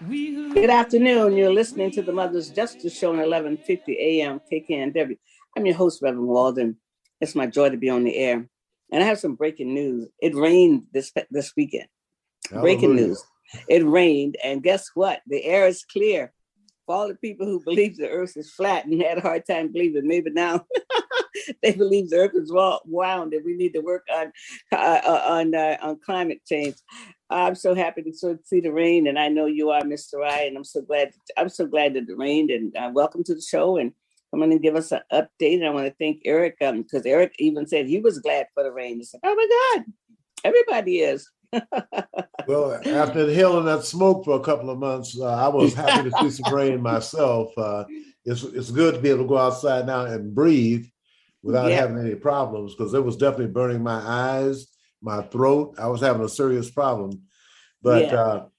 Good afternoon. You're listening to the Mother's Justice Show on 11:50 a.m. KKNW. I'm your host, Reverend Walden. It's my joy to be on the air. And I have some breaking news. It rained this weekend. Breaking Hallelujah. news. It rained, and guess what? The air is clear. For all the people who believe the earth is flat and had a hard time believing, maybe now they believe the earth is round and we need to work on climate change. I'm so happy to see the rain, and I know you are, Mr. Ryan. And I'm so glad. That it rained, and welcome to the show. And I'm going to give us an update. And I want to thank Eric because Eric even said he was glad for the rain. He said, "Oh my God, everybody is." Well, after inhaling that smoke for a couple of months, I was happy to see some rain myself. It's good to be able to go outside now and breathe without having any problems, because it was definitely burning my eyes, my throat. I was having a serious problem. But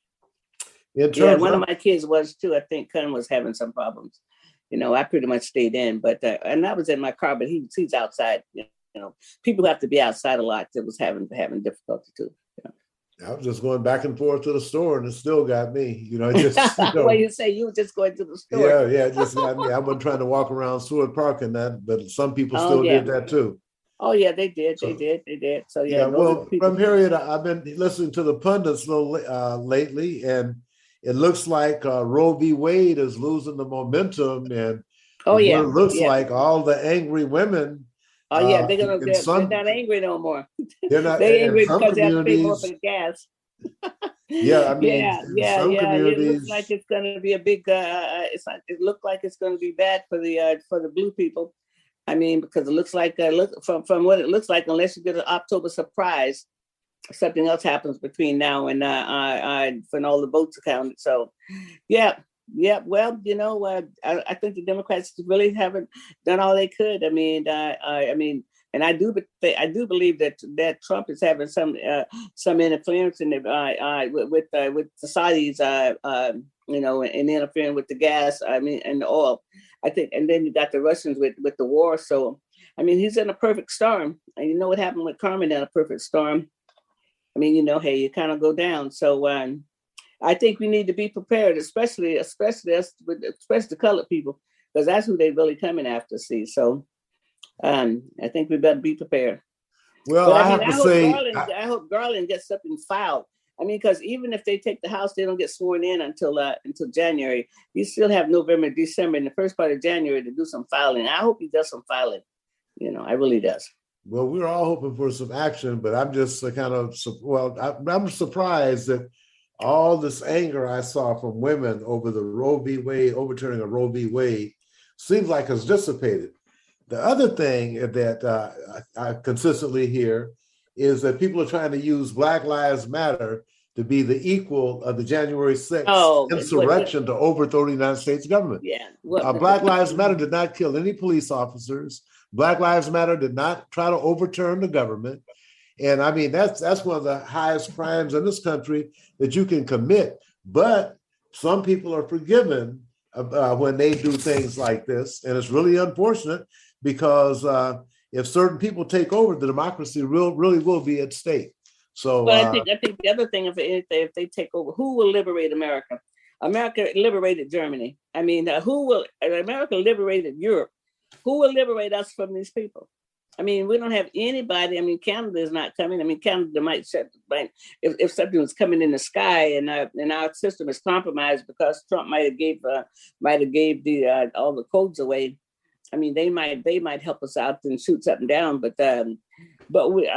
in terms one of my kids was too. I think Cun was having some problems. I pretty much stayed in, but and I was in my car, but he's outside. People have to be outside a lot. That was having difficulty too. I was just going back and forth to the store, and it still got me. Well, you say you were just going to the store. Yeah, it just got me. I wasn't trying to walk around Seward Park and that, but some people still did that too. Oh yeah, they did. They did. So well, from Harriett, I've been listening to the pundits lately, and it looks like Roe v. Wade is losing the momentum, and it looks like all the angry women. Oh yeah, they're not angry no more. They're not. They're angry because they have to pay more for the gas. It looks like it's going to be a big. It looked like it's going to be bad for the blue people. I mean, because it looks like from what it looks like, unless you get an October surprise, something else happens between now and when all the votes are counted. So, yeah. Well, I think the Democrats really haven't done all they could. I mean, and I do believe that Trump is having some interference in with the Saudis, and interfering with the gas. I mean, and the oil. I think, and then you got the Russians with the war. So, I mean, he's in a perfect storm. And you know what happened with Carmen in a perfect storm? I mean, hey, you kind of go down. So, I think we need to be prepared, especially the colored people, because that's who they're really coming after. See, so I think we better be prepared. Well, I hope Garland gets something filed. I mean, because even if they take the House, they don't get sworn in until January. You still have November, December, and the first part of January to do some filing. I hope he does some filing. I really does. Well, we're all hoping for some action, but I'm just I'm surprised that all this anger I saw from women over the Roe v. Wade, overturning of Roe v. Wade, seems like it's dissipated. The other thing that I consistently hear is that people are trying to use Black Lives Matter to be the equal of the January 6th insurrection to overthrow the United States government. Yeah. Black Lives Matter did not kill any police officers. Black Lives Matter did not try to overturn the government. And I mean, that's one of the highest crimes in this country that you can commit. But some people are forgiven when they do things like this. And it's really unfortunate because if certain people take over, the democracy really will be at stake. So I think the other thing, if they take over, who will liberate America? America liberated Germany. I mean, America liberated Europe. Who will liberate us from these people? I mean, we don't have anybody. I mean, Canada is not coming. I mean, Canada might shut if something was coming in the sky, and our system is compromised because Trump might have gave the all the codes away. I mean, they might help us out and shoot something down, but we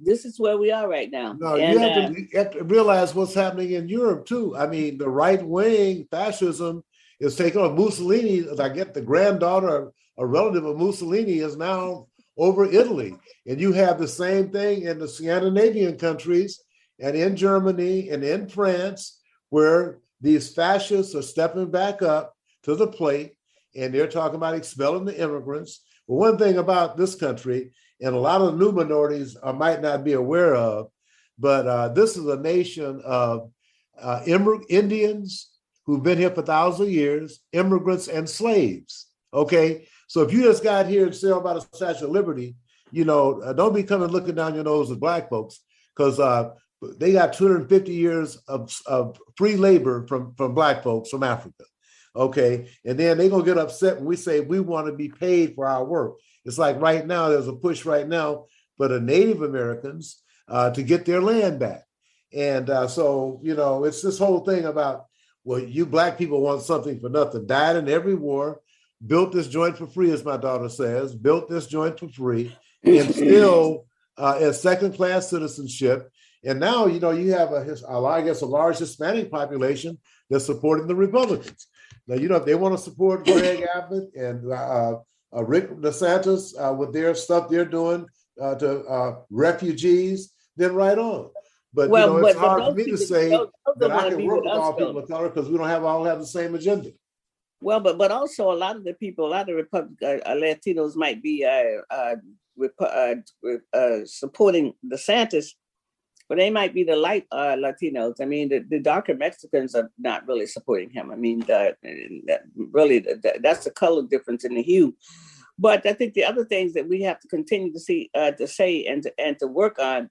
this is where we are right now. No, you have to realize what's happening in Europe too. I mean, the right wing fascism is taking on Mussolini. I get the granddaughter, a relative of Mussolini, is now over Italy. And you have the same thing in the Scandinavian countries and in Germany and in France, where these fascists are stepping back up to the plate and they're talking about expelling the immigrants. But one thing about this country, and a lot of the new minorities might not be aware of, but this is a nation of Indians who've been here for thousands of years, immigrants and slaves, okay? So if you just got here and say about a Statue of Liberty, don't be coming looking down your nose at Black folks, because they got 250 years of free labor from Black folks from Africa. Okay. And then they're going to get upset when we say we want to be paid for our work. It's like right now, there's a push right now for the Native Americans to get their land back. And so, it's this whole thing about, well, you Black people want something for nothing, died in every war, built this joint for free, as my daughter says, built this joint for free, and still as second-class citizenship. And now, you have a large Hispanic population that's supporting the Republicans. Now, if they want to support Greg Abbott and Rick DeSantis with their stuff they're doing to refugees, then right on. But it's hard for me to say that I can work with all people of color because we don't all have the same agenda. Well, but also a lot of the Latinos might be supporting DeSantis, but they might be the light Latinos. I mean, the darker Mexicans are not really supporting him. I mean, that's the color difference in the hue. But I think the other things that we have to continue to say and to work on.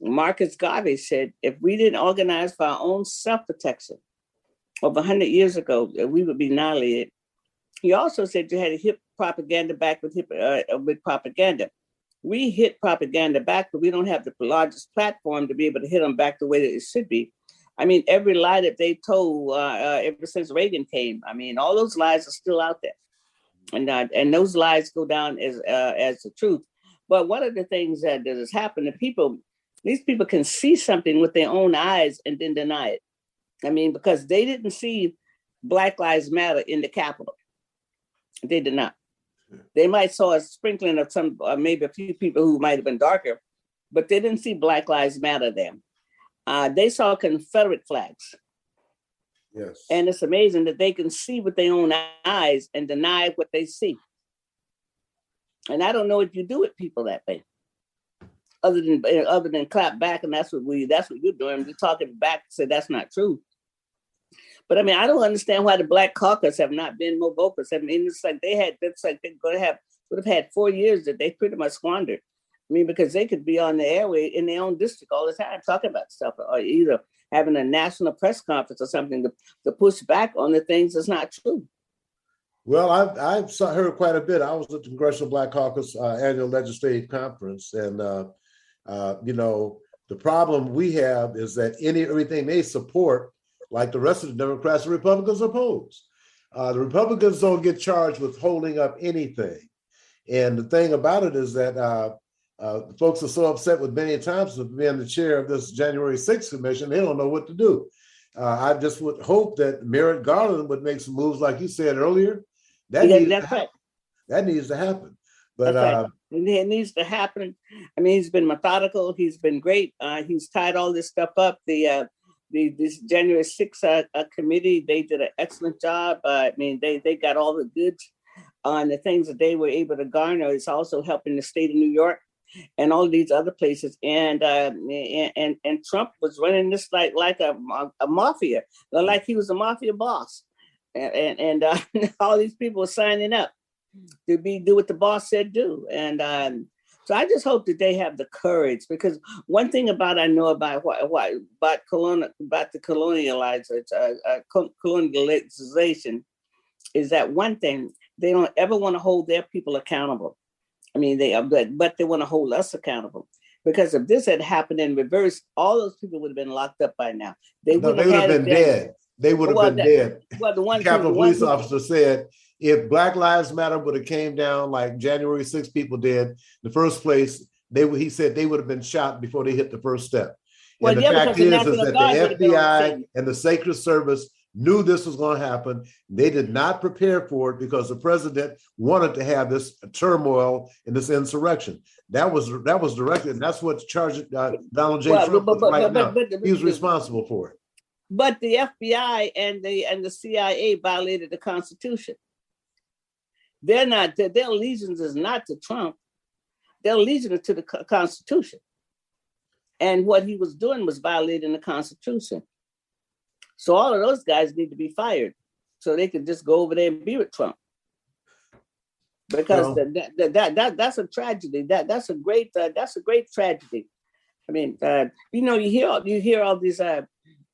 Marcus Garvey said, if we didn't organize for our own self-protection over 100 years ago, we would be annihilated. He also said you had to hit propaganda back with propaganda. We hit propaganda back, but we don't have the largest platform to be able to hit them back the way that it should be. I mean, every lie that they told ever since Reagan came, I mean, all those lies are still out there. And those lies go down as the truth. But one of the things that has happened to these people can see something with their own eyes and then deny it. I mean, because they didn't see Black Lives Matter in the Capitol. They did not. They might saw a sprinkling of some, maybe a few people who might have been darker, but they didn't see Black Lives Matter there. They saw Confederate flags. Yes. And it's amazing that they can see with their own eyes and deny what they see. And I don't know if you do it, people, that way. Other than clap back, and that's what you're doing. You're talking back to say that's not true. But I mean, I don't understand why the Black Caucus have not been more vocal. I mean, it's like they would have had 4 years that they pretty much squandered. I mean, because they could be on the airway in their own district all the time talking about stuff, or either having a national press conference or something to push back on the things that's not true. Well, I've heard quite a bit. I was at the Congressional Black Caucus annual legislative conference, and the problem we have is that everything they support, like the rest of the Democrats and Republicans, oppose. The Republicans don't get charged with holding up anything. And the thing about it is that folks are so upset with Benny Thompson being the chair of this January 6th commission, they don't know what to do. I just would hope that Merrick Garland would make some moves, like you said earlier. That needs to happen. But it needs to happen. I mean, he's been methodical. He's been great. He's tied all this stuff up. This January 6th committee, they did an excellent job. I mean, they got all the goods on the things that they were able to garner. It's also helping the state of New York and all these other places. And Trump was running this like a mafia, like he was a mafia boss. And all these people were signing up to do what the boss said do. And so I just hope that they have the courage, because one thing I know about the colonialization is that one thing, they don't ever want to hold their people accountable. I mean, but they want to hold us accountable. Because if this had happened in reverse, all those people would have been locked up by now. They would have been dead. They would have been dead. Well, the Capitol Police officer said, if Black Lives Matter would have came down like January 6 people did, in the first place, he said they would have been shot before they hit the first step. And the fact is that the FBI and the Secret Service knew this was going to happen. They did not prepare for it because the president wanted to have this turmoil and this insurrection. That was directed, and that's what's charged Donald J. Trump with right now. He was responsible for it. But the FBI and the CIA violated the Constitution. Their allegiance is not to Trump. Their allegiance is to the Constitution. And what he was doing was violating the Constitution. So all of those guys need to be fired so they can just go over there and be with Trump. Because that's a tragedy. That's a great tragedy. I mean, you hear all these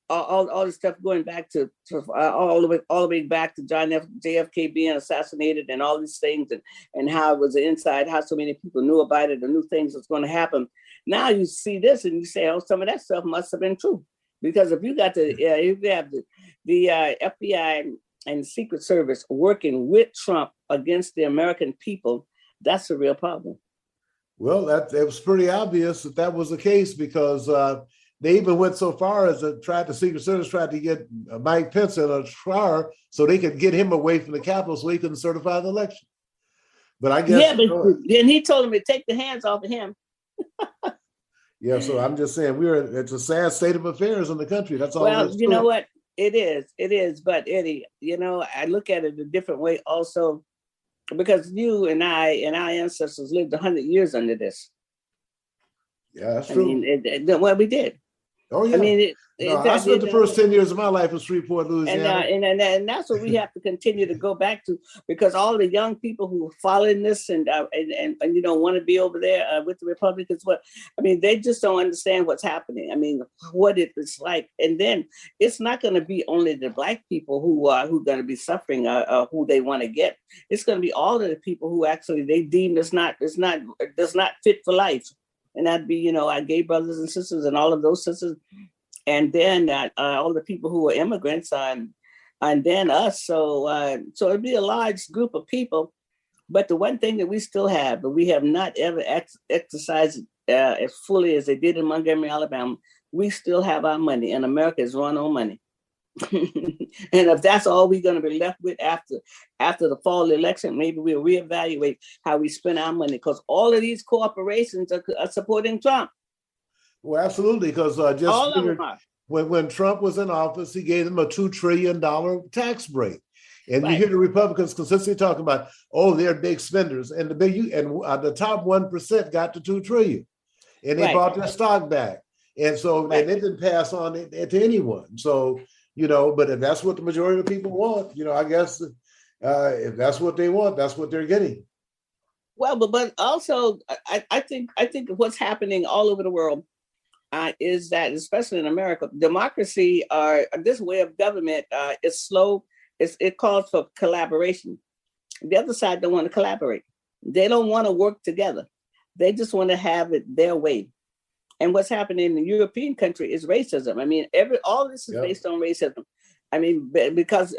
all this stuff going back to all the way back to JFK being assassinated and all these things, and how it was inside, how so many people knew about it and knew things was going to happen. Now you see this and you say, oh, some of that stuff must have been true, because if you got if you have the FBI and the Secret Service working with Trump against the American people, that's a real problem. Well, it was pretty obvious that was the case, because they even went so far as the Secret Service tried to get Mike Pence in a car so they could get him away from the Capitol so he couldn't certify the election. But I guess then he told him to take the hands off of him. Yeah, so I'm just saying it's a sad state of affairs in the country. That's all. Well, you know what? It is. But Eddiey, I look at it a different way also, because you and I and our ancestors lived 100 years under this. Yeah, that's true. Well, we did. Oh yeah. I mean, I spent the first 10 years of my life in Shreveport, Louisiana, and that's what we have to continue to go back to, because all the young people who are following this and want to be over there with the Republicans, they just don't understand what's happening. I mean, what it's like, and then it's not going to be only the Black people who are going to be suffering, who they want to get. It's going to be all of the people who actually they deem does not fit for life. And that'd be, our gay brothers and sisters and all of those sisters. And then all the people who are immigrants and then us. So it'd be a large group of people. But the one thing that we still have, but we have not ever exercised as fully as they did in Montgomery, Alabama, we still have our money, and America is run on money. And if that's all we're going to be left with after the fall election, maybe we'll reevaluate how we spend our money, because all of these corporations are supporting Trump. Well, absolutely, because when Trump was in office, he gave them a $2 trillion tax break. And right. You hear the Republicans consistently talking about, they're big spenders, and the top 1% got to $2 trillion, and they bought their stock back, and so and it didn't pass on it to anyone. So. But if that's what the majority of the people want, I guess if that's what they want, that's what they're getting. Well, but also, I think what's happening all over the world is that, especially in America, democracy this way of government is slow. It calls for collaboration. The other side don't want to collaborate. They don't want to work together. They just want to have it their way. And what's happening in the European country is racism. I mean, all this is based on racism. I mean, because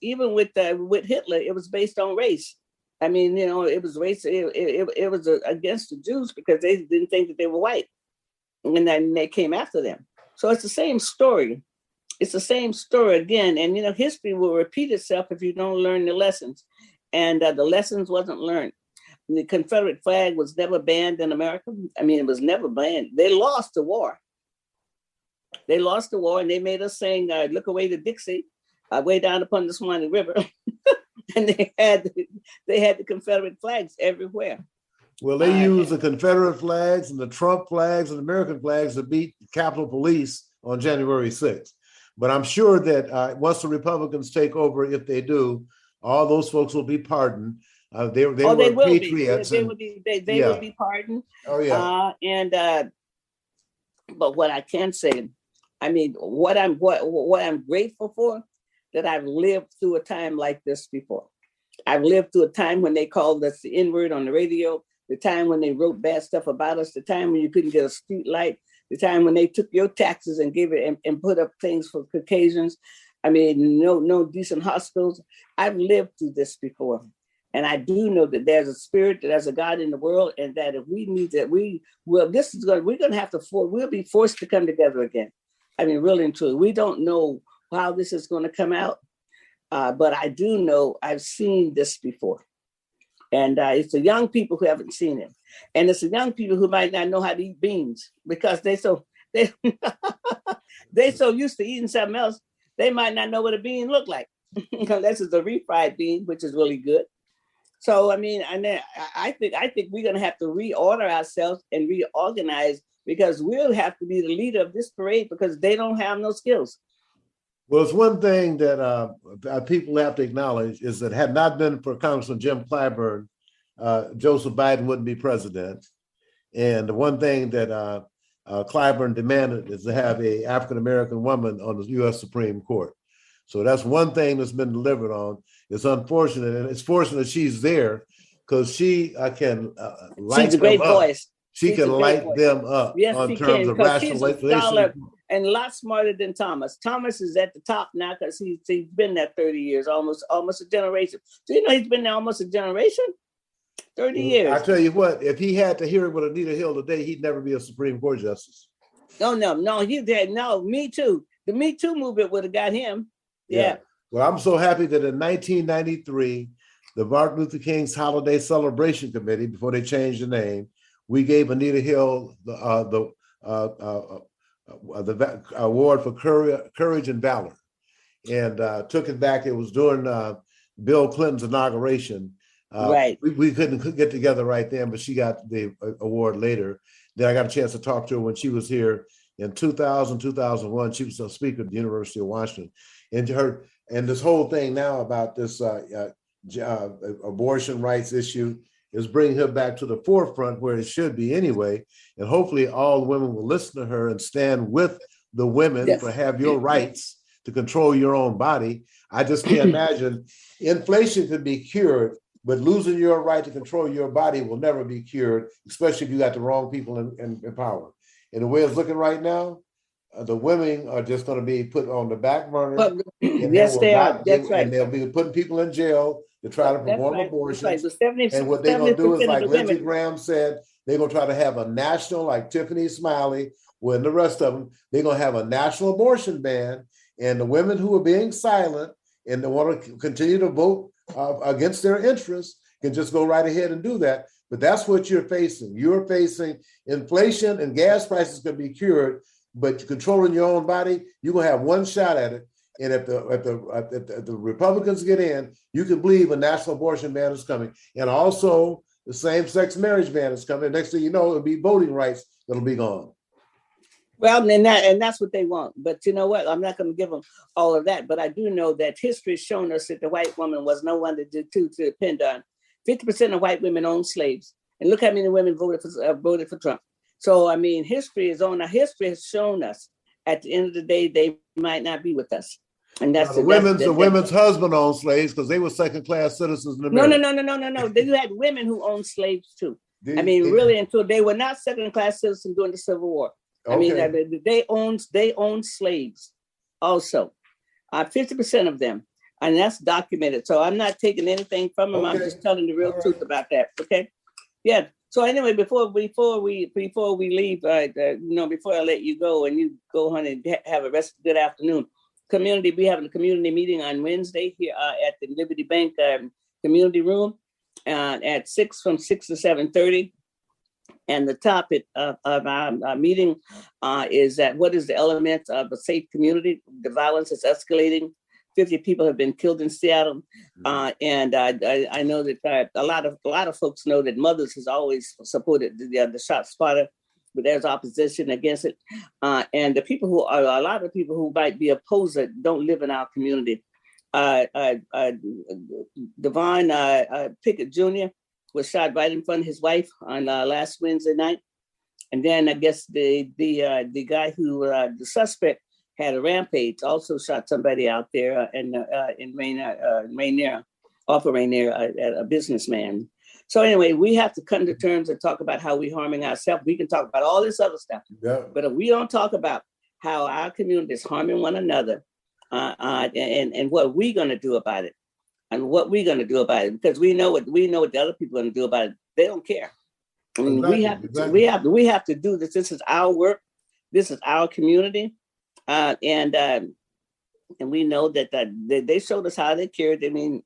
even with Hitler, it was based on race. I mean, it was race. It was against the Jews because they didn't think that they were white, and then they came after them. So it's the same story. It's the same story again. And history will repeat itself if you don't learn the lessons. And the lessons wasn't learned. The Confederate flag was never banned in America. I mean, it was never banned. They lost the war. And they made us sing "Look Away to Dixie," way down upon the Swanee River. And they had the Confederate flags everywhere. Well, they used the Confederate flags and the Trump flags and American flags to beat the Capitol Police on January 6th. But I'm sure that once the Republicans take over, if they do, all those folks will be pardoned. They were patriots. They will be pardoned. Oh yeah. But what I can say, I mean, what I'm grateful for, that I've lived through a time like this before. I've lived through a time when they called us the N-word on the radio, the time when they wrote bad stuff about us, the time when you couldn't get a street light, the time when they took your taxes and gave it and put up things for Caucasians. I mean, no decent hospitals. I've lived through this before. And I do know that there's a spirit, that there's a God in the world, and that if we need that, we'll be forced to come together again. I mean, really and truly, we don't know how this is going to come out, but I do know I've seen this before. And it's the young people who haven't seen it. And it's the young people who might not know how to eat beans, because they so used to eating something else, they might not know what a bean looked like, unless it's a refried bean, which is really good. So, I mean, I think we're going to have to reorder ourselves and reorganize, because we'll have to be the leader of this parade, because they don't have no skills. Well, it's one thing that people have to acknowledge is that had not been for Congressman Jim Clyburn, Joseph Biden wouldn't be president. And the one thing that Clyburn demanded is to have a African-American woman on the U.S. Supreme Court. So that's one thing that's been delivered on. It's unfortunate, and it's fortunate she's there because she can light She's a great them up. voice. She can light them up Yes, on she terms can, of because she's a rationalization. scholar and a lot smarter than Thomas. Thomas is at the top now because he's been there 30 years, almost a generation. So he's been there almost a generation. 30 years. I tell you what, if he had to hear it with Anita Hill today, he'd never be a Supreme Court justice. No, he did. No, Me Too. The Me Too movement would have got him. Yeah. Well, I'm so happy that in 1993, the Martin Luther King's Holiday Celebration Committee, before they changed the name, we gave Anita Hill the award for courage and valor, and took it back. It was during Bill Clinton's inauguration. Right. We couldn't get together right then, but she got the award later. Then I got a chance to talk to her when she was here in 2000, 2001. She was a speaker at the University of Washington. And this whole thing now about this abortion rights issue is bringing her back to the forefront where it should be anyway. And hopefully all the women will listen to her and stand with the women for have your rights to control your own body. I just can't imagine inflation could be cured, but losing your right to control your body will never be cured, especially if you got the wrong people in power. And the way it's looking right now, the women are just going to be put on the back burner. Yes, they are. That's right. And they'll be putting people in jail to try to perform abortions. Right. So and what they're going to do is, like Lindsey Graham said, they're going to try to have a national, like Tiffany Smiley, and the rest of them, they're going to have a national abortion ban. And the women who are being silent and they want to continue to vote against their interests can just go right ahead and do that. But that's what you're facing. You're facing inflation, and gas prices can be cured, but controlling your own body, you're going to have one shot at it. And if the Republicans get in, you can believe a national abortion ban is coming. And also the same-sex marriage ban is coming. Next thing you know, it'll be voting rights that'll be gone. Well, and that's what they want. But you know what? I'm not going to give them all of that. But I do know that history has shown us that the white woman was no one to depend on. 50% of white women own slaves. And look how many women voted for Trump. So, I mean, history has shown us at the end of the day, they might not be with us. And that's the women's husband owned slaves because they were second-class citizens in America. No. They had women who owned slaves too. Really, until they were not second-class citizens during the Civil War. Okay. I mean, they owned slaves also, 50% of them, and that's documented. So I'm not taking anything from them. Okay. I'm just telling the real truth about that. Okay, yeah. So anyway, before we leave, before I let you go and you go on and have a good afternoon. We have a community meeting on Wednesday here at the Liberty Bank community room at 6 to 7:30. And the topic of our meeting is that what is the element of a safe community? The violence is escalating. 50 people have been killed in Seattle, and I know that a lot of folks know that Mothers has always supported the shot spotter, but there's opposition against it. And a lot of people who might be opposed don't live in our community. Devon Pickett Jr. was shot right in front of his wife on last Wednesday night. And then I guess the guy the suspect had a rampage, also shot somebody out there in Rainier, off of Rainier, a businessman. So anyway, we have to come to terms and talk about how we're harming ourselves. We can talk about all this other stuff, but if we don't talk about how our community is harming one another and what we're going to do about it, because we know what the other people are going to do about it. They don't care. I mean, exactly. we have to do this. This is our work. This is our community, and we know that they showed us how they cared. I mean,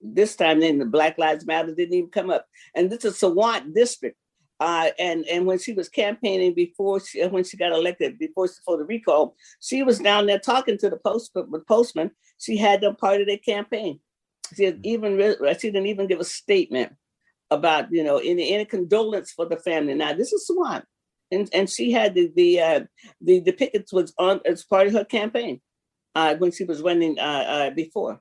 this time then the Black Lives Matter didn't even come up, and this is Sawant district. And when she was campaigning when she got elected before the recall, she was down there talking to the postman. She had them part of their campaign. She didn't even give a statement about any condolence for the family. Now this is Sawant, and she had the pickets was on as part of her campaign when she was running before.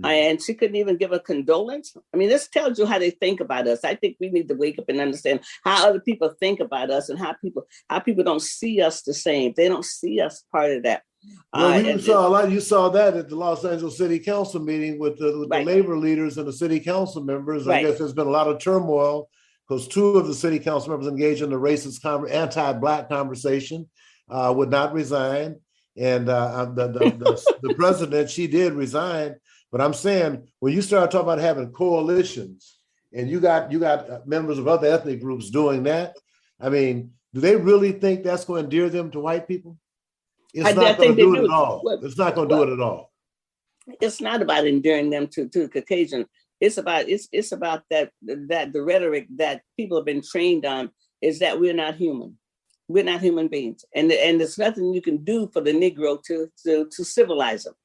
And she couldn't even give a condolence. I mean, this tells you how they think about us. I think we need to wake up and understand how other people think about us and how people don't see us the same. They don't see us part of that. Well, you saw a lot. You saw that at the Los Angeles City Council meeting with the labor leaders and the city council members. I guess there's been a lot of turmoil because two of the city council members engaged in the racist, anti-Black conversation would not resign. And the president, she did resign. But I'm saying, when you start talking about having coalitions and you got members of other ethnic groups doing that, I mean, do they really think that's going to endear them to white people? It's not going to do it at all. It's not going to do it at all. It's not about endearing them to Caucasian. It's about that the rhetoric that people have been trained on is that we're not human. We're not human beings, and there's nothing you can do for the Negro to civilize them.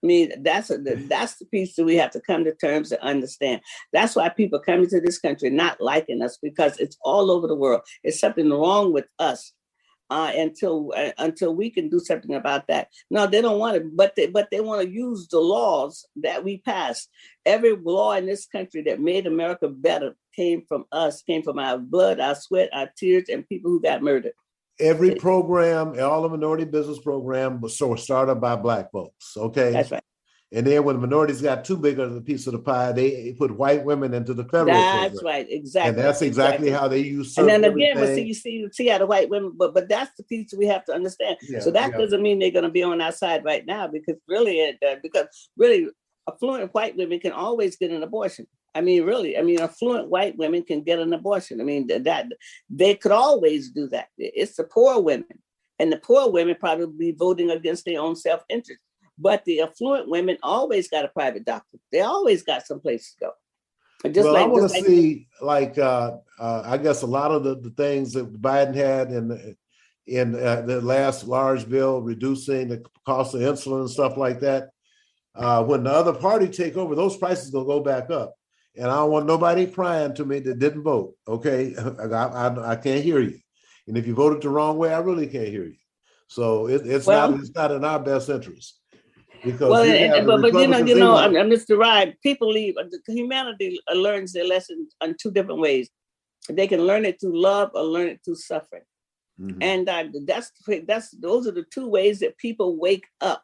I mean, that's the piece that we have to come to terms to understand. That's why people coming to this country not liking us, because it's all over the world. It's something wrong with us until we can do something about that. No, they don't want it, but they want to use the laws that we passed. Every law in this country that made America better came from us, came from our blood, our sweat, our tears, and people who got murdered. Every program, all the minority business program was started by Black folks. Okay. That's right. And then when the minorities got too big of a piece of the pie, they put white women into the federal program. That's right. Exactly. And that's exactly how they use. And then again, you see how the white women, but that's the piece we have to understand. Yeah, so that doesn't mean they're going to be on our side right now, because really affluent white women can always get an abortion. I mean, affluent white women can get an abortion. I mean, that they could always do that. It's the poor women, and the poor women probably be voting against their own self-interest. But the affluent women always got a private doctor. They always got some place to go. I want to see, I guess a lot of the things that Biden had in the last large bill, reducing the cost of insulin and stuff like that. When the other party take over, those prices will go back up. And I don't want nobody crying to me that didn't vote. Okay, I can't hear you. And if you voted the wrong way, I really can't hear you. So it's not in our best interest. Because Mr. Ride, people leave. Humanity learns their lesson on two different ways. They can learn it through love or learn it through suffering. Mm-hmm. And those are the two ways that people wake up.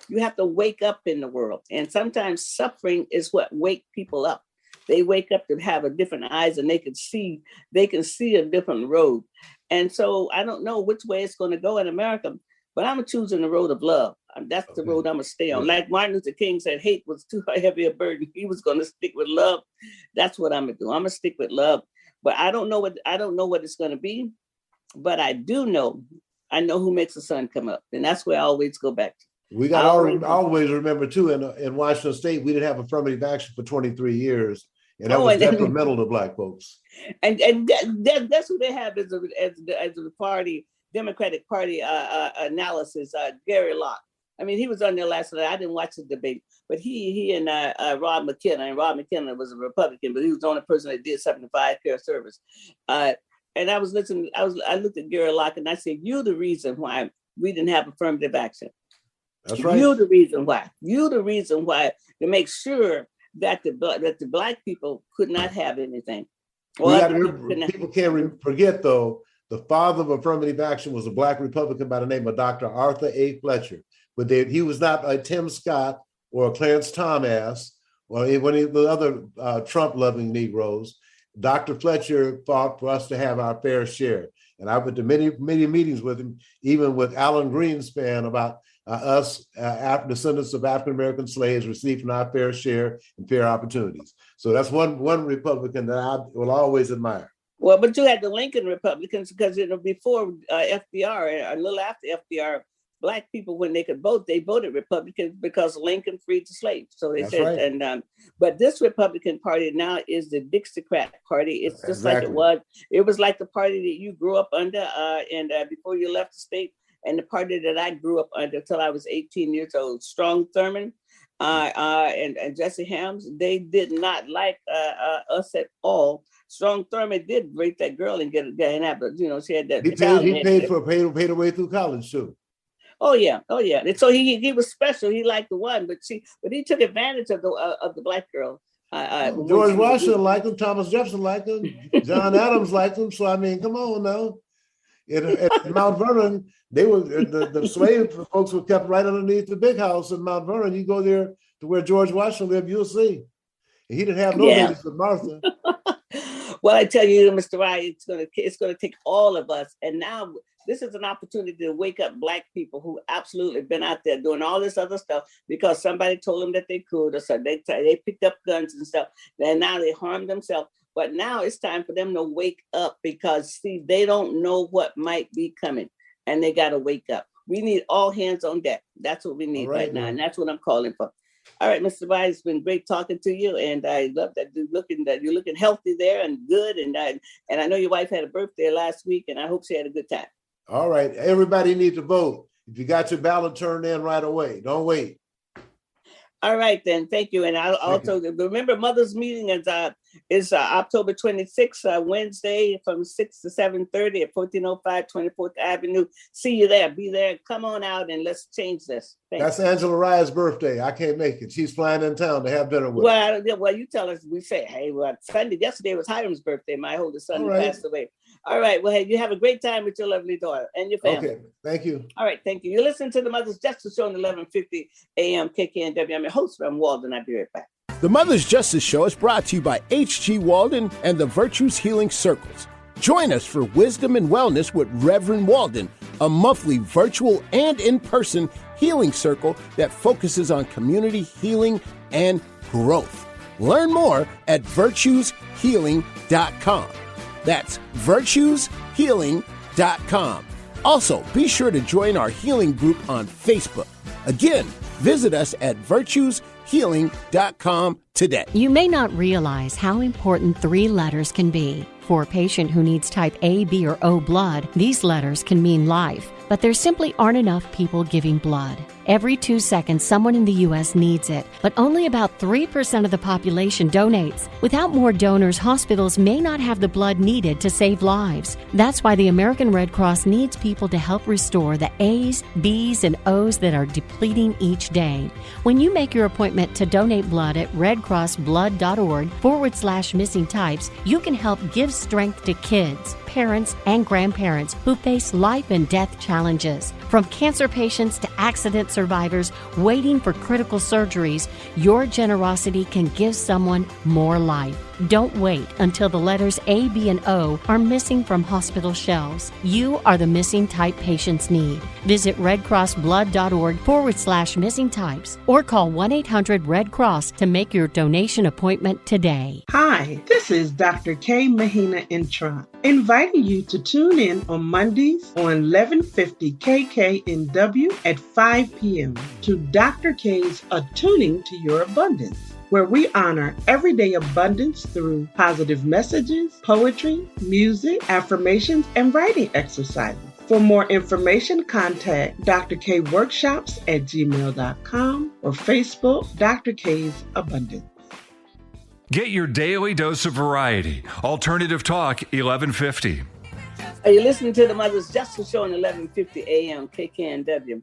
You have to wake up in the world, and sometimes suffering is what wake people up. They wake up to have a different eyes, and they can see a different road. And so I don't know which way it's going to go in America, but I'm choosing the road of love. That's the road I'm gonna stay on. Like Martin Luther King said, hate was too heavy a burden. He was gonna stick with love. That's what I'm gonna do. I'm gonna stick with love. But I don't know what it's gonna be. But I know who makes the sun come up, and that's where I always go back to. We got always remember too. In Washington State, we didn't have affirmative action for 23 years, and that was detrimental to Black folks. And that's who they have as the party, Democratic Party analysis. Gary Locke. I mean, he was on there last night. I didn't watch the debate, but he and Rob McKenna, and Rob McKenna was a Republican, but he was the only person that did something to care service. And I was listening. I looked at Gary Locke and I said, "You're the reason why we didn't have affirmative action. That's right. You're the reason why. You're the reason why, to make sure that the Black people could not have anything." People can't forget though. The father of affirmative action was a Black Republican by the name of Dr. Arthur A. Fletcher. But he was not a Tim Scott or a Clarence Thomas or any of the other Trump-loving Negroes. Dr. Fletcher fought for us to have our fair share. And I went to many, many meetings with him, even with Alan Greenspan, about us, descendants of African-American slaves, receiving our fair share and fair opportunities. So that's one Republican that I will always admire. Well, but you had the Lincoln Republicans, because before FDR, a little after FDR, Black people, when they could vote, they voted Republican because Lincoln freed the slaves. So they said, right. And but this Republican Party now is the Dixiecrat Party. It's just like it was. It was like the party that you grew up under, and before you left the state, and the party that I grew up under until I was 18 years old. Strom Thurmond and Jesse Helms, they did not like us at all. Strom Thurmond did rape that girl and get an apple. She had that. He paid her way through college too. Oh yeah. And so he was special. He liked the one, but he took advantage of the black girl. George Washington liked him. Thomas Jefferson liked him. John Adams liked him. So I mean, come on now. At Mount Vernon, they were the slave folks were kept right underneath the big house in Mount Vernon. You go there to where George Washington lived, you'll see. And he didn't have no ladies but Martha. Well, I tell you, Mr. Wright, it's gonna take all of us. And now this is an opportunity to wake up Black people who absolutely been out there doing all this other stuff because somebody told them that they could, or so they picked up guns and stuff. And now they harmed themselves. But now it's time for them to wake up because, see, they don't know what might be coming and they got to wake up. We need all hands on deck. That's what we need right now. And that's what I'm calling for. All right, Mr. Wright, it's been great talking to you. And I love that you're looking healthy there and good. And I know your wife had a birthday last week and I hope she had a good time. All right. Everybody needs to vote. If you got your ballot turned in right away, don't wait. All right, then. Thank you. And I also remember Mother's Meeting is October 26th, Wednesday from 6 to 7:30 at 1405 24th Avenue. See you there. Be there. Come on out and let's change this. That's Angela Rye's birthday. I can't make it. She's flying in town to have dinner with us. Well, you tell us. We say, hey, yesterday was Hiram's birthday. My oldest son passed away. All right. Well, hey, you have a great time with your lovely daughter and your family. Okay. Thank you. All right. Thank you. You listen to the Mother's Justice Show on 1150 AM KKNW. I'm your host, from Walden. I'll be right back. The Mother's Justice Show is brought to you by H.G. Walden and the Virtues Healing Circles. Join us for Wisdom and Wellness with Reverend Walden, a monthly virtual and in-person healing circle that focuses on community healing and growth. Learn more at virtueshealing.com. That's virtueshealing.com. Also, be sure to join our healing group on Facebook. Again, visit us at virtueshealing.com today. You may not realize how important 3 letters can be. For a patient who needs type A, B, or O blood, these letters can mean life, but there simply aren't enough people giving blood. Every 2 seconds, someone in the U.S. needs it, but only about 3% of the population donates. Without more donors, hospitals may not have the blood needed to save lives. That's why the American Red Cross needs people to help restore the A's, B's, and O's that are depleting each day. When you make your appointment to donate blood at redcrossblood.org/missing types, you can help give strength to kids, parents, and grandparents who face life and death challenges. From cancer patients to accident survivors waiting for critical surgeries, your generosity can give someone more life. Don't wait until the letters A, B, and O are missing from hospital shelves. You are the missing type patients need. Visit redcrossblood.org/missing types or call 1-800-RED-CROSS to make your donation appointment today. Hi, this is Dr. K. Mahina Intron, inviting you to tune in on Mondays on 1150 KKNW at 5 p.m. to Dr. K's Attuning to Your Abundance, where we honor everyday abundance through positive messages, poetry, music, affirmations, and writing exercises. For more information, contact Dr. K Workshops at gmail.com or Facebook, Dr. K's Abundance. Get your daily dose of variety. Alternative Talk, 1150. Are you listening to the Mother's Justice Show on 1150 AM KKNW?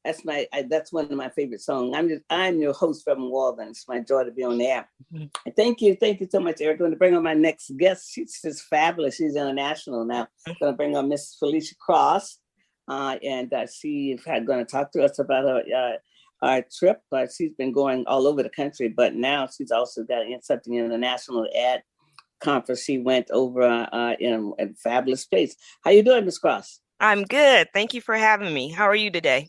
That's one of my favorite songs. I'm your host, from Walden. It's my joy to be on the air. And thank you so much, Eric. I'm going to bring on my next guest. She's just fabulous. She's international now. I'm going to bring on Miss Felicia Cross, and she's going to talk to us about our trip. She's been going all over the country, but now she's also got something international at conference. She went over in a fabulous place. How you doing, Miss Cross? I'm good. Thank you for having me. How are you today?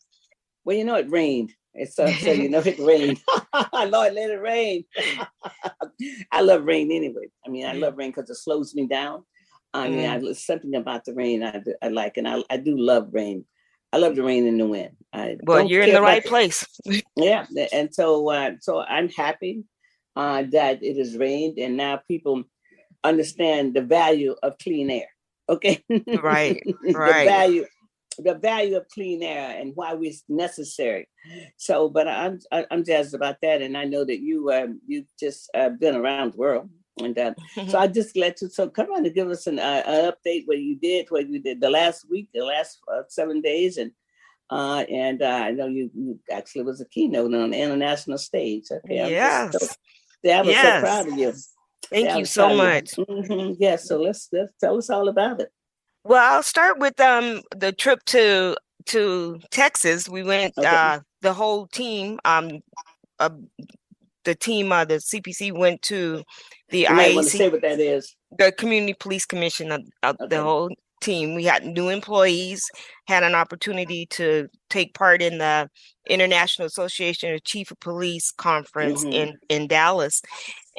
Well, it rained. It's so it rained. Lord, let it rain. I love rain anyway. I love rain because it slows me down. There's something about the rain I like, and I do love rain. I love the rain and the wind. You're in the right place. Yeah, and so I'm happy that it has rained, and now people understand the value of clean air. Okay, right. The value of clean air and why it's necessary. So, but I'm jazzed about that, and I know that you just been around the world, and so I just let you. So come on and give us an update what you did the last week, the last 7 days, and And I know you actually was a keynote on the international stage. Okay, Yes. I was so Yes. proud of you. Thank you so much. Mm-hmm. Yes, so let's tell us all about it. Well, I'll start with the trip to Texas. We went the whole team the CPC went to the you might want to say what that is. The Community Police Commission of the whole team. We had new employees, had an opportunity to take part in the International Association of Chief of Police conference in Dallas.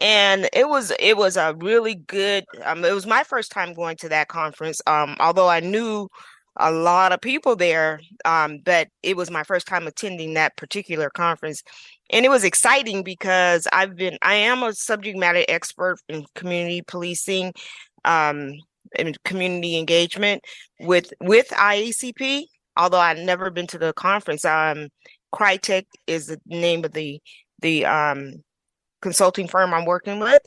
And it was a really good, it was my first time going to that conference. Although I knew a lot of people there, but it was my first time attending that particular conference. And it was exciting because I am a subject matter expert in community policing, and community engagement with IACP, although I've never been to the conference. Crytek is the name of the consulting firm I'm working with.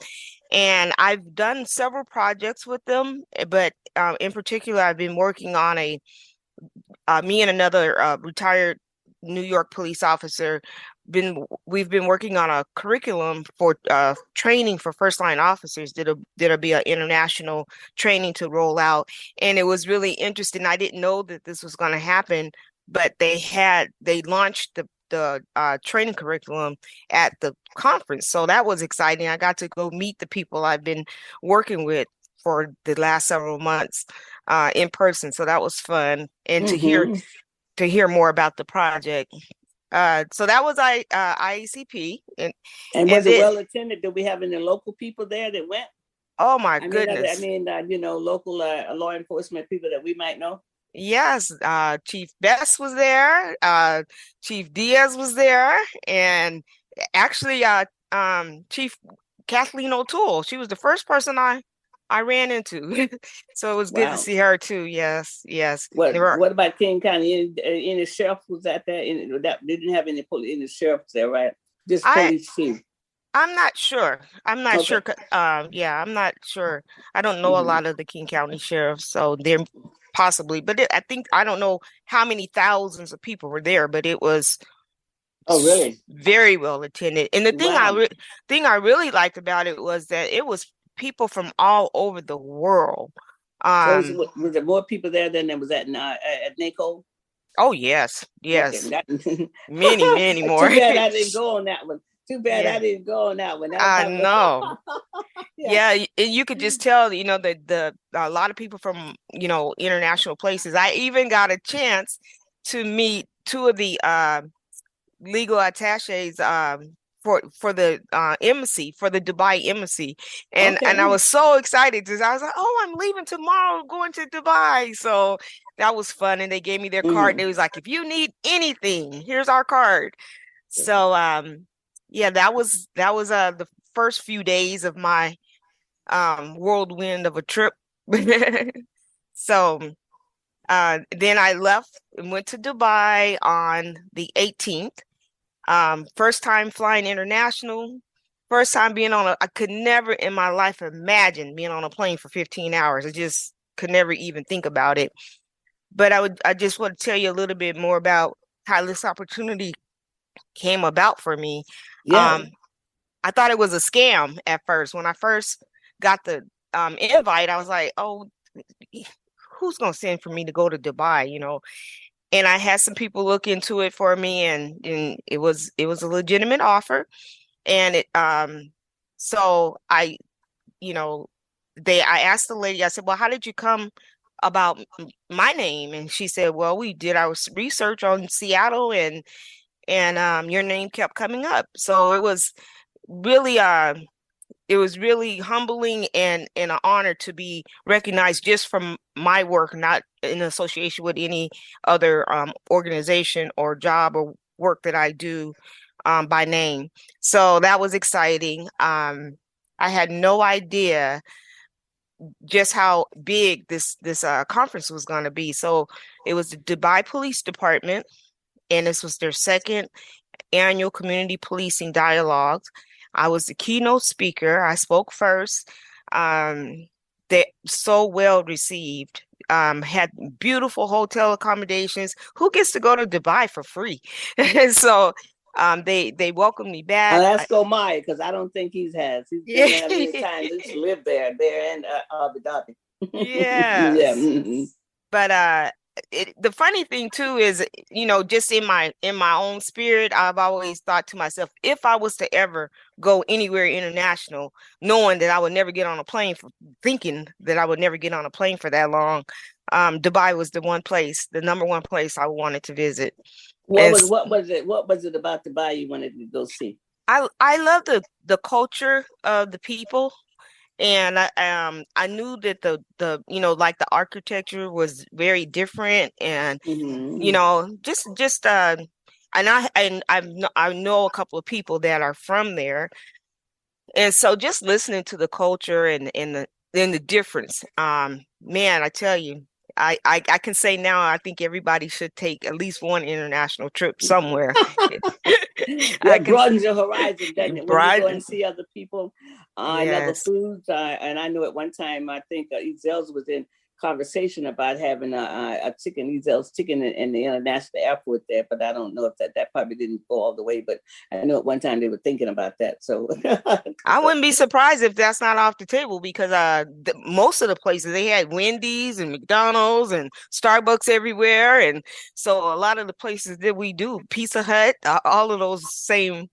And I've done several projects with them, but in particular, I've been working on me and another retired New York police officer, we've been working on a curriculum for training for first line officers. There'll be an international training to roll out, and it was really interesting. I didn't know that this was going to happen, but they launched the training curriculum at the conference, so that was exciting. I got to go meet the people I've been working with for the last several months in person, so that was fun, and to hear more about the project. So that was IACP, and was it well attended? Did we have any local people there that went? Oh my goodness! Local law enforcement people that we might know. Yes, Chief Bess was there, Chief Diaz was there, and actually, Chief Kathleen O'Toole. She was the first person I ran into, so it was good to see her too. Yes. What about King County? Any sheriff was at that? That didn't have any sheriffs there, right? Just police chief. I'm not sure. I'm not sure. I'm not sure. I don't know a lot of the King County sheriffs, so they're possibly. But I don't know how many thousands of people were there, but it was. Oh, really? Very well attended. And the thing I really liked about it was that it was people from all over the world. So was there more people there than there was at NACO? Oh, yes. Okay. Many more. Too bad I didn't go on that one. I didn't go on that one. I know. Yeah, you could just tell, that a lot of people from, international places. I even got a chance to meet two of the legal attaches for the embassy, for the Dubai embassy, and I was so excited because I was like, oh, I'm leaving tomorrow, going to Dubai. So that was fun, and they gave me their card. And it was like, if you need anything, here's our card. So that was the first few days of my whirlwind of a trip. So then I left and went to Dubai on the 18th. First time flying international, first time being I could never in my life imagine being on a plane for 15 hours. I just could never even think about it. But I just want to tell you a little bit more about how this opportunity came about for me. Yeah. I thought it was a scam at first. When I first got the invite, I was like, oh, who's going to send for me to go to Dubai, And I had some people look into it for me, and it was a legitimate offer. And so I asked the lady, I said, well, how did you come about my name? And she said, well, we did our research on Seattle, and your name kept coming up. So it was really humbling and an honor to be recognized just from my work, not in association with any other organization or job or work that I do by name. So that was exciting. I had no idea just how big this conference was going to be. So it was the Dubai Police Department, and this was their second annual community policing dialogue. I was the keynote speaker. I spoke first. They so well received. had beautiful hotel accommodations. Who gets to go to Dubai for free? And so they welcomed me back. I'll ask Omar, because I don't think he's been there many times. He's lived there and Abu Dhabi. Yes. Yeah. Mm-hmm. But the funny thing too is, just in my own spirit, I've always thought to myself, if I was to ever go anywhere international, knowing that I would never get on a plane, thinking that I would never get on a plane for that long, Dubai was the number one place I wanted to visit. What was it about Dubai you wanted to go see? I love the culture of the people. And I knew that the like the architecture was very different, and I know a couple of people that are from there, and so just listening to the culture and the difference, man, I tell you, I can say now I think everybody should take at least one international trip somewhere. That broadens your horizon, doesn't it? When you go and see other people and other foods. And I know at one time, I think Ezell's was in conversation about having a Ezell's chicken in the international airport there, but I don't know if that probably didn't go all the way, but I know at one time they were thinking about that. So I wouldn't be surprised if that's not off the table, because most of the places, they had Wendy's and McDonald's and Starbucks everywhere. And so a lot of the places that we do, Pizza Hut, all of those same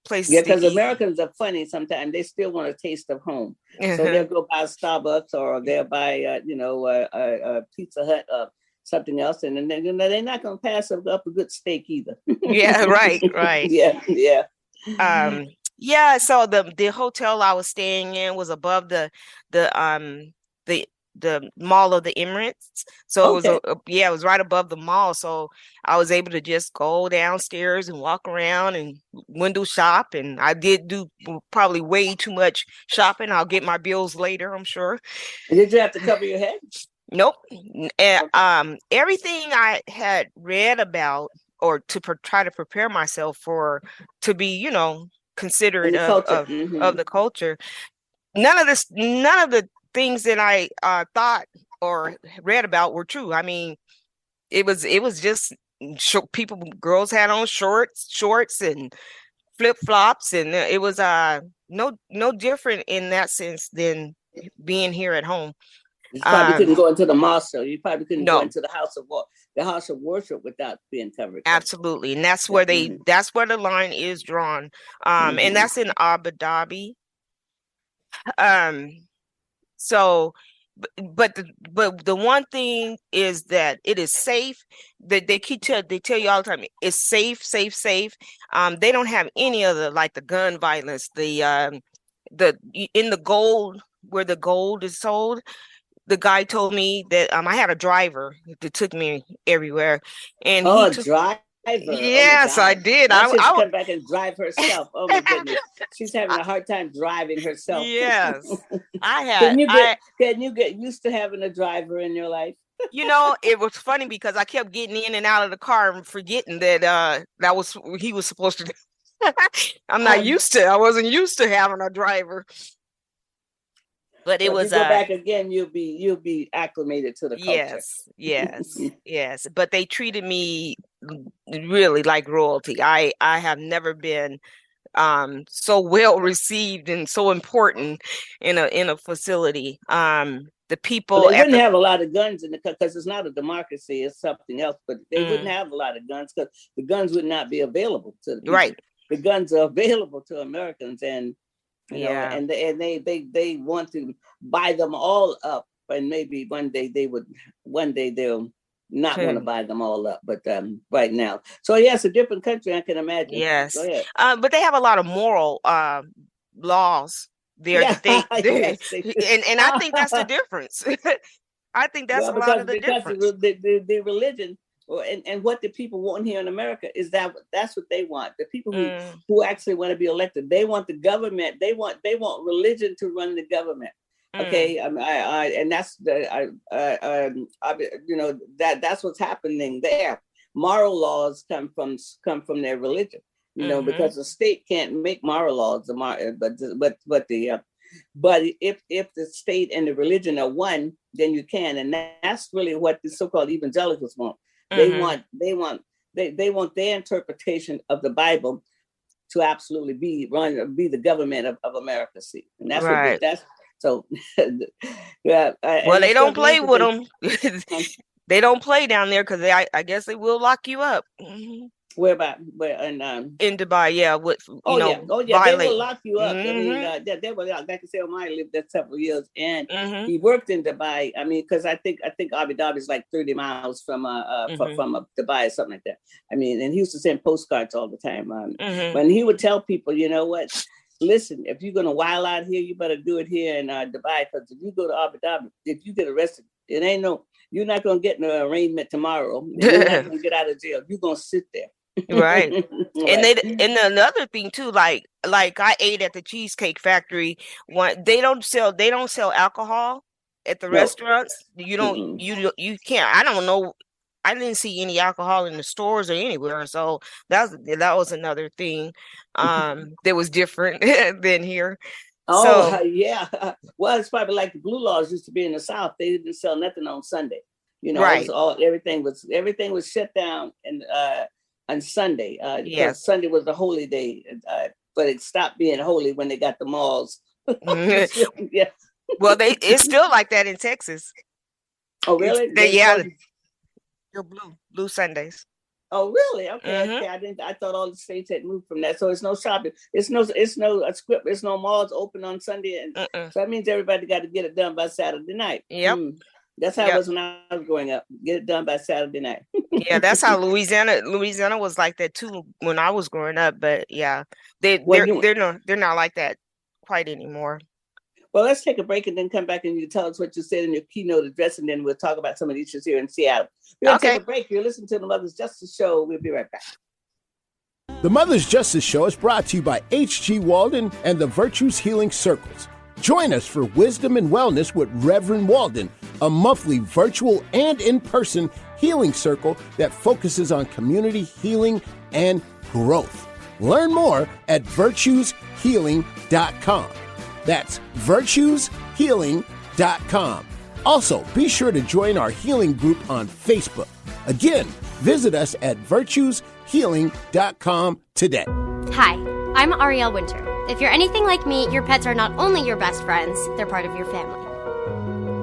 places. Yeah, because Americans are funny sometimes. They still want a taste of home. So they'll go buy Starbucks, or they'll buy, a Pizza Hut or something else. And then they're not going to pass up a good steak either. Yeah, right. Yeah. Yeah, so the hotel I was staying in was above the Mall of the Emirates. So it was right above the mall. So I was able to just go downstairs and walk around and window shop. And I did do probably way too much shopping. I'll get my bills later, I'm sure. Did you have to cover your head? Nope. Everything I had read about, or to try to prepare myself to be, considerate of the culture. None of the things that I thought or read about were true. I mean, it was just girls had on shorts and flip flops, and it was no different in that sense than being here at home. You probably couldn't go into the mosque, so you probably couldn't go into the house of worship without being covered. Absolutely, and that's where that's where the line is drawn, and that's in Abu Dhabi. So, but the one thing is that it is safe. That they tell you all the time, it's safe. They don't have any other, like the gun violence, in the gold, where the gold is sold. The guy told me that I had a driver that took me everywhere, and driver. Yes, I did. I should come back and drive herself. Oh my goodness, she's having a hard time driving herself. Yes, I had. Can you get used to having a driver in your life? It was funny because I kept getting in and out of the car and forgetting that was what he was supposed to do. I wasn't used to having a driver. But it was if you go back again, you'll be acclimated to the culture. Yes. But they treated me really like royalty. I have never been so well received and so important in a facility. The people they wouldn't have a lot of guns in the country because it's not a democracy; it's something else. But they wouldn't have a lot of guns because the guns would not be available to the people. Right. The guns are available to Americans, and and they want to buy them all up, and maybe one day they'll not want to buy them all up, but right now. So it's a different country, I can imagine. Yes. Go ahead. But they have a lot of moral laws there. Yeah. And I think that's the difference. I think that's a lot of the difference. The religion and what the people want here in America is that's what they want. The people who actually want to be elected, they want the government. They want religion to run the government. Okay, and that's that's what's happening there. Moral laws come from their religion, because the state can't make moral laws. But But if the state and the religion are one, then you can, and that's really what the so-called evangelicals want. They want their interpretation of the Bible to absolutely be the government of America. See, and that's right. what that's so. Yeah, well, they don't play with them. They don't play down there because I guess they will lock you up. Where in Dubai, yeah. With they will lock you up. I mean, they were like I said, Omar lived there several years, and he worked in Dubai. I mean, because I think Abu Dhabi is like 30 miles from Dubai or something like that. I mean, and he used to send postcards all the time. When he would tell people, you know what, listen, if you're gonna wild out here, you better do it here in Dubai, because if you go to Abu Dhabi, if you get arrested, you're not gonna get an arraignment tomorrow. You're not gonna get out of jail. You're gonna sit there. Right. And another thing too, like I ate at the Cheesecake Factory. They don't sell alcohol at the restaurants. You don't you can't. I don't know. I didn't see any alcohol in the stores or anywhere. So that was another thing that was different than here. Yeah. Well, it's probably like the blue laws used to be in the South. They didn't sell nothing on Sunday. Right. Everything was shut down and on Sunday. Yes. Sunday was the holy day, but it stopped being holy when they got the malls. Yeah. Well, it's still like that in Texas. Oh, really? You're blue Sundays. Oh, really? Okay. I thought all the states had moved from that. So it's no shopping. It's no script. It's no malls open on Sunday, and so that means everybody got to get it done by Saturday night. Yep. That's how it was when I was growing up. Get it done by Saturday night. Yeah, that's how Louisiana was like that too when I was growing up. But yeah, they're not like that quite anymore. Well, let's take a break and then come back and you tell us what you said in your keynote address, and then we'll talk about some of the issues here in Seattle. We're going to take a break. You're listening to the Mother's Justice Show. We'll be right back. The Mother's Justice Show is brought to you by H.G. Walden and the Virtues Healing Circles. Join us for Wisdom and Wellness with Reverend Walden, a monthly virtual and in-person healing circle that focuses on community healing and growth. Learn more at virtueshealing.com. That's virtueshealing.com. Also, be sure to join our healing group on Facebook. Again, visit us at virtueshealing.com today. Hi, I'm Ariel Winter. If you're anything like me, your pets are not only your best friends, they're part of your family.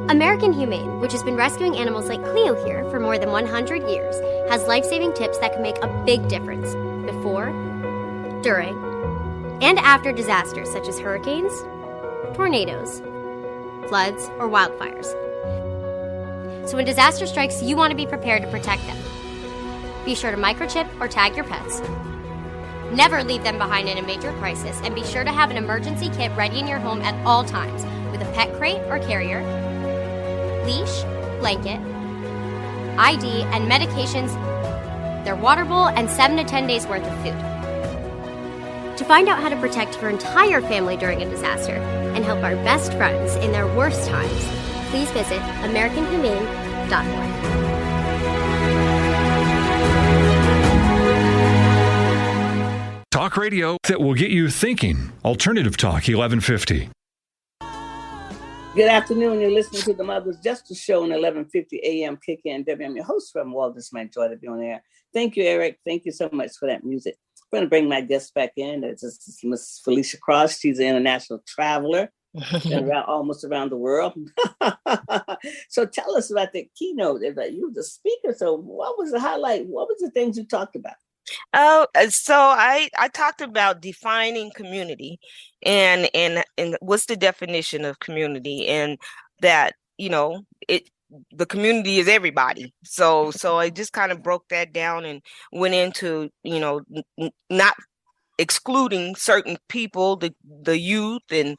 American Humane, which has been rescuing animals like Cleo here for more than 100 years, has life-saving tips that can make a big difference before, during, and after disasters such as hurricanes, tornadoes, floods, or wildfires. So when disaster strikes, you want to be prepared to protect them. Be sure to microchip or tag your pets. Never leave them behind in a major crisis, and be sure to have an emergency kit ready in your home at all times with a pet crate or carrier, leash, blanket, ID, and medications, their water bowl, and 7 to 10 days worth of food. To find out how to protect your entire family during a disaster and help our best friends in their worst times, please visit AmericanHumane.org. Talk radio that will get you thinking. Alternative Talk 1150. Good afternoon. You're listening to the Mother's Justice Show on 1150 AM KKNW. I'm your host from Walden. My joy to be on air. Thank you, Eric. Thank you so much for that music. I'm going to bring my guest back in. It's Miss Felicia Cross. She's an international traveler. Been almost around the world. So tell us about the keynote. You were the speaker. So what was the highlight? What was the things you talked about? So I talked about defining community and what's the definition of community, and that, the community is everybody. So I just kind of broke that down and went into, not excluding certain people, the youth and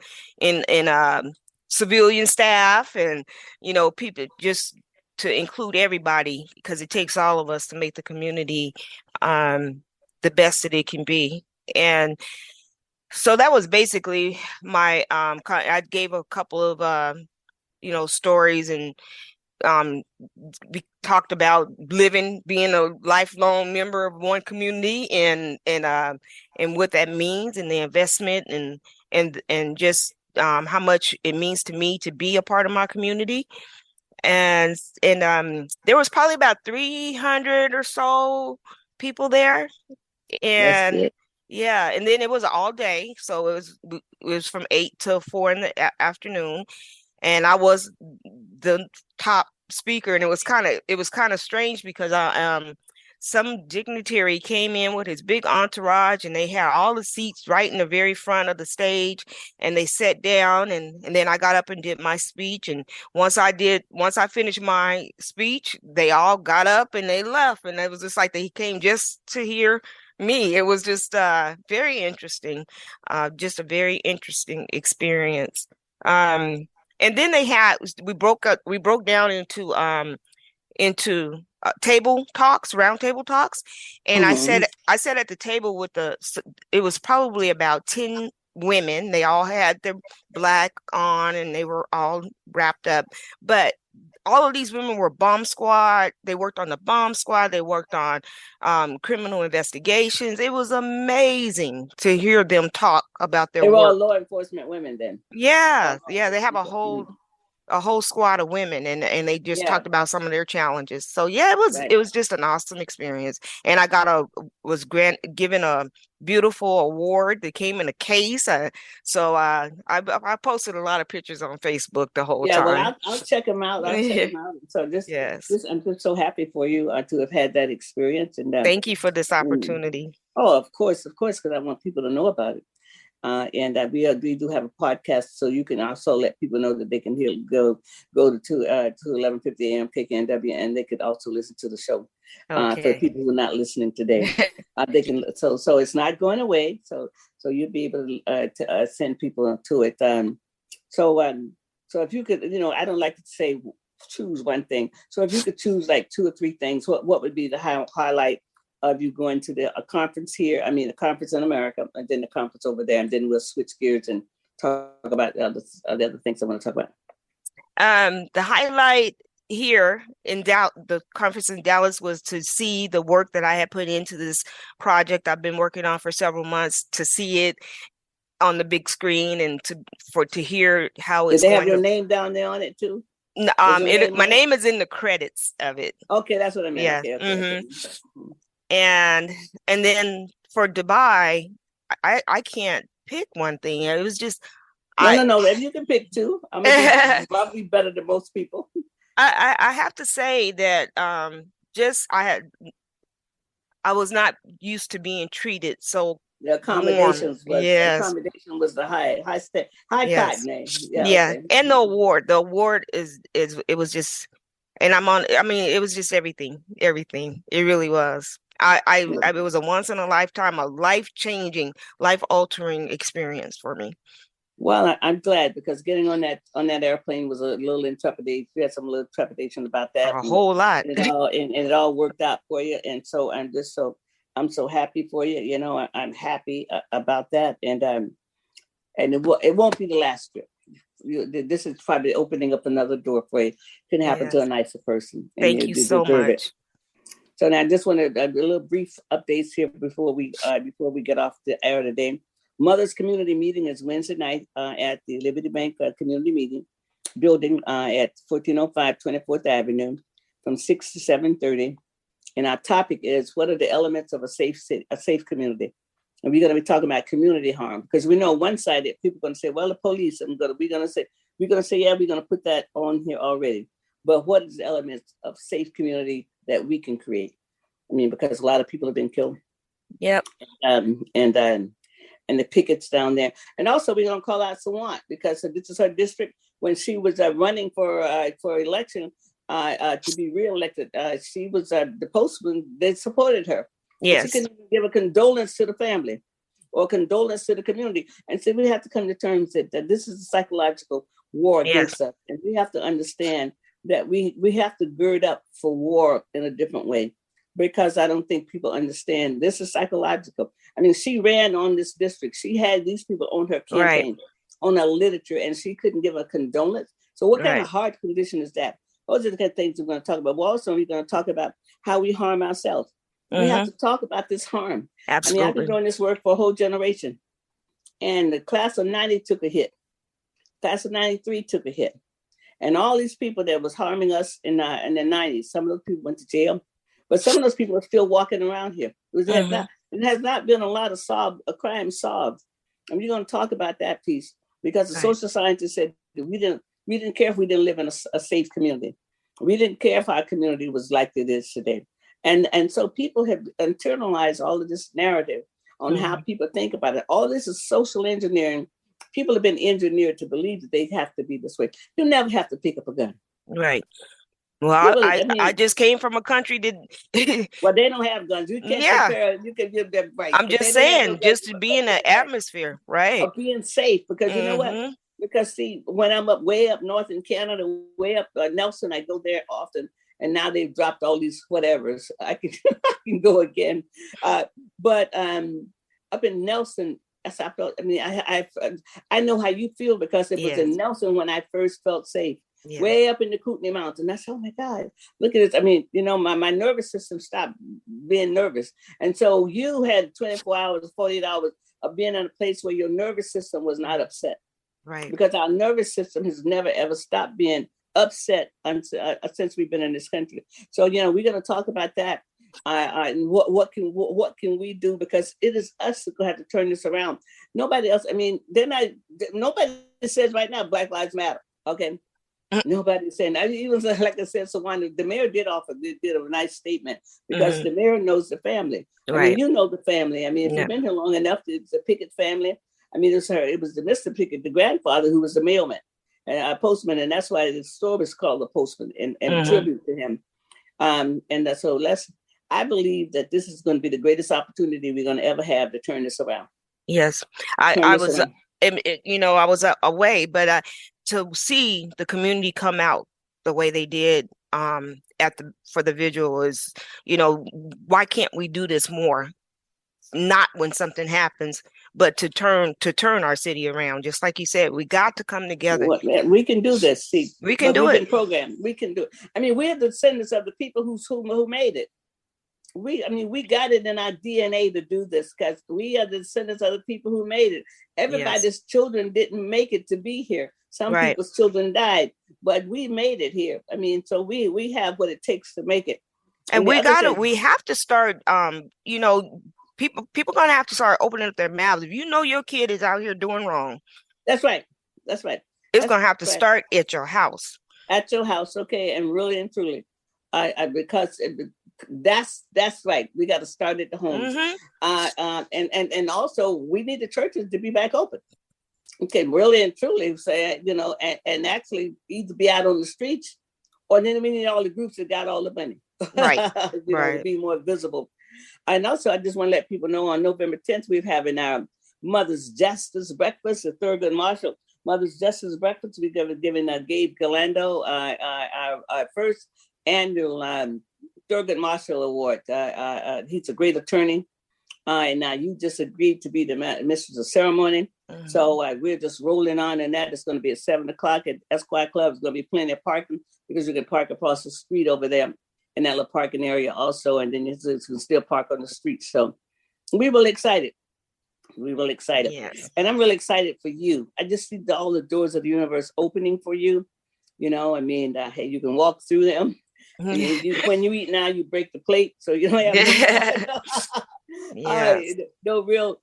civilian staff and, people, just to include everybody, because it takes all of us to make the community the best that it can be. And so that was basically my I gave a couple of stories, and we talked about being a lifelong member of one community, and what that means, and the investment, and just how much it means to me to be a part of my community. And there was probably about 300 or so people there. That's And good. yeah, and then it was all day, so it was from 8 to 4 in the afternoon, and I was the top speaker, and it was kind of strange because some dignitary came in with his big entourage, and they had all the seats right in the very front of the stage, and they sat down, and then I got up and did my speech, and once I finished my speech, they all got up and they left, and it was just like they came just to hear me. It was just very interesting, just a very interesting experience. And then we broke down into round table talks, and I Mm-hmm. sat at the table it was probably about 10 women. They all had their black on, and they were all wrapped up, but all of these women were bomb squad. They worked on the bomb squad. They worked on criminal investigations. It was amazing to hear them talk about their They were all work. law enforcement women then. Yeah, they have a whole squad of women, and they just Yeah, talked about some of their challenges. So yeah, it was right. it was just an awesome experience. And I was given a beautiful award that came in a case. I posted a lot of pictures on Facebook the whole Yeah, well, time. I'll check them out. I'll check them out. So Yes. I'm just so happy for you to have had that experience. And Thank you for this opportunity. oh, of course, because I want people to know about it. And we do have a podcast, so you can also let people know that they can go to 11:50 a.m. KKNW, and they could also listen to the show. Okay. For people who are not listening today, they can. So it's not going away. So you'll be able to send people to it. So if you could, I don't like to say choose one thing. So if you could choose like 2 or 3 things, what would be the highlight of you going to a conference here? I mean, a conference in America, and then the conference over there, and then we'll switch gears and talk about the other things I want to talk about. The highlight here in the conference in Dallas was to see the work that I had put into this project I've been working on for several months, to see it on the big screen, and to hear how it's Did they going. have your name down there on it too? My name is in the credits of it. Okay, that's what I meant. Yeah. Okay. Mm-hmm. And then for Dubai, I can't pick one thing. It was just no. If you can pick 2, I'm gonna be probably better than most people. I have to say that I was not used to being treated so the accommodations warm. was Yes. Accommodation was the high Yes. cotton name. Yeah. Okay. And the award is it was just, and it was just everything. It really was. It was a once in a lifetime, a life-changing, life-altering experience for me. Well, I'm glad, because getting on that airplane was a little intrepidation. We had some little trepidation about that. A whole lot. And it all worked out for you. And so I'm so happy for you. I'm happy about that. And it won't be the last trip. This is probably opening up another door for you. It can happen to a nicer person. Thank you so much. It. So now I just want a little brief updates here before we get off the air today. Mother's Community Meeting is Wednesday night at the Liberty Bank Community Meeting building at 1405 24th Avenue from 6 to 7:30. And our topic is, what are the elements of a safe community? And we're going to be talking about community harm, because we know one side that people are going to say, well, the police, we're going to say, yeah, we're going to put that on here already. But what is the elements of safe community that we can create? I mean, because a lot of people have been killed. Yep. And the pickets down there. And also we're going to call out Sawant, because this is her district. When she was running for election to be reelected, she was the postman. They supported her. Yes. She couldn't even give a condolence to the family or condolence to the community. And so we have to come to terms that this is a psychological war against us. And we have to understand that we have to gird up for war in a different way, because I don't think people understand this is psychological. I mean, she ran on this district. She had these people on her campaign, on her literature, and she couldn't give a condolence. So what kind of heart condition is that? Those are the kind of things we're going to talk about. Well, also, we're going to talk about how we harm ourselves. Mm-hmm. We have to talk about this harm. Absolutely. I mean, I've been doing this work for a whole generation. And the class of 90 took a hit. Class of 93 took a hit. And all these people that was harming us in the 90s, some of those people went to jail, but some of those people are still walking around here. It has not been a lot of crime solved. And we're going to talk about that piece because the social scientists said that we didn't care if we didn't live in a safe community. We didn't care if our community was like it is today. And so people have internalized all of this narrative on how people think about it. All this is social engineering. People have been engineered to believe that they have to be this way. You never have to pick up a gun. Right. Well, I just came from a country that. Well, they don't have guns. You can't compare. You can give them right. I'm just saying, just to be in the atmosphere, right? Of being safe, because you know what? Because see, when I'm way up north in Canada, way up Nelson, I go there often, and now they've dropped all these whatevers. I can go again, but up in Nelson. I felt. I mean, I know how you feel because it was in Nelson when I first felt safe. Yeah. Way up in the Kootenai Mountains. I said, oh my God, look at this. I mean, you know, my nervous system stopped being nervous. And so you had 24 hours, 48 hours of being in a place where your nervous system was not upset. Right. Because our nervous system has never, ever stopped being upset since we've been in this country. So, you know, we're going to talk about that. What can we do? Because it is us who have to turn this around. Nobody else. I mean, nobody says right now Black Lives Matter. Okay. Nobody's saying that. Even like I said, so when the mayor did a nice statement because the mayor knows the family. Right. I mean, you know the family. I mean, if you've been here long enough, it's the Pickett family. I mean, it was the Mr. Pickett, the grandfather, who was the mailman and a postman, and that's why the store was called the Postman in tribute to him. So I believe that this is going to be the greatest opportunity we're going to ever have to turn this around. Yes, I was away, but to see the community come out the way they did for the vigil is, you know, why can't we do this more? Not when something happens, but to turn our city around. Just like you said, we got to come together. We can do this. See, we can do it. Programmed. We can do it. I mean, we're the descendants of the people who made it. We got it in our DNA to do this because we are the descendants of the people who made it. Everybody's children didn't make it to be here. Some people's children died, but we made it here. I mean, so we have what it takes to make it. And we have to start, you know, people gonna have to start opening up their mouths. If you know your kid is out here doing wrong. That's right. It's gonna have to start at your house. At your house, okay, and really and truly. Because that's right. We got to start at the homes, and also we need the churches to be back open. Okay, really and truly, say, you know, and actually either be out on the streets, or then we need all the groups that got all the money, right? Know, to be more visible. And also, I just want to let people know on November 10th we're having our Mother's Justice Breakfast at Thurgood Marshall. Mother's Justice Breakfast. We're giving Gabe Galando our first annual Thurgood Marshall Award. He's a great attorney, and you just agreed to be the mistress of ceremony. So we're just rolling on, and that is going to be at 7:00 at Esquire Club. There's going to be plenty of parking because you can park across the street over there in that little parking area also, and then you can still park on the street. So we're really excited. Yes. And I'm really excited for you. I just see all the doors of the universe opening for you. You know, I mean, hey, you can walk through them. When you eat now, you break the plate, so you don't have no real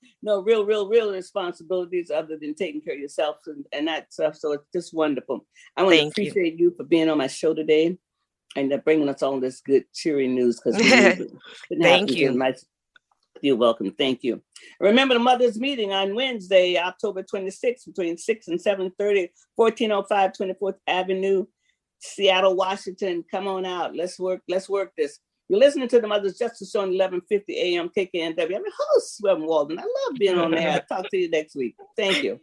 responsibilities other than taking care of yourself and that stuff. So it's just wonderful. I want to appreciate you for being on my show today and bringing us all this good, cheery news. Because thank you. You're welcome. Thank you. Remember the Mother's Meeting on Wednesday, October 26th, between 6 and 7:30, 1405 24th Avenue, Seattle, Washington. Come on out. Let's work this. You're listening to the Mother's Justice Show on 1150 AM KKNW. I'm your host, Reverend Walden. I love being on there. I'll talk to you next week. Thank you.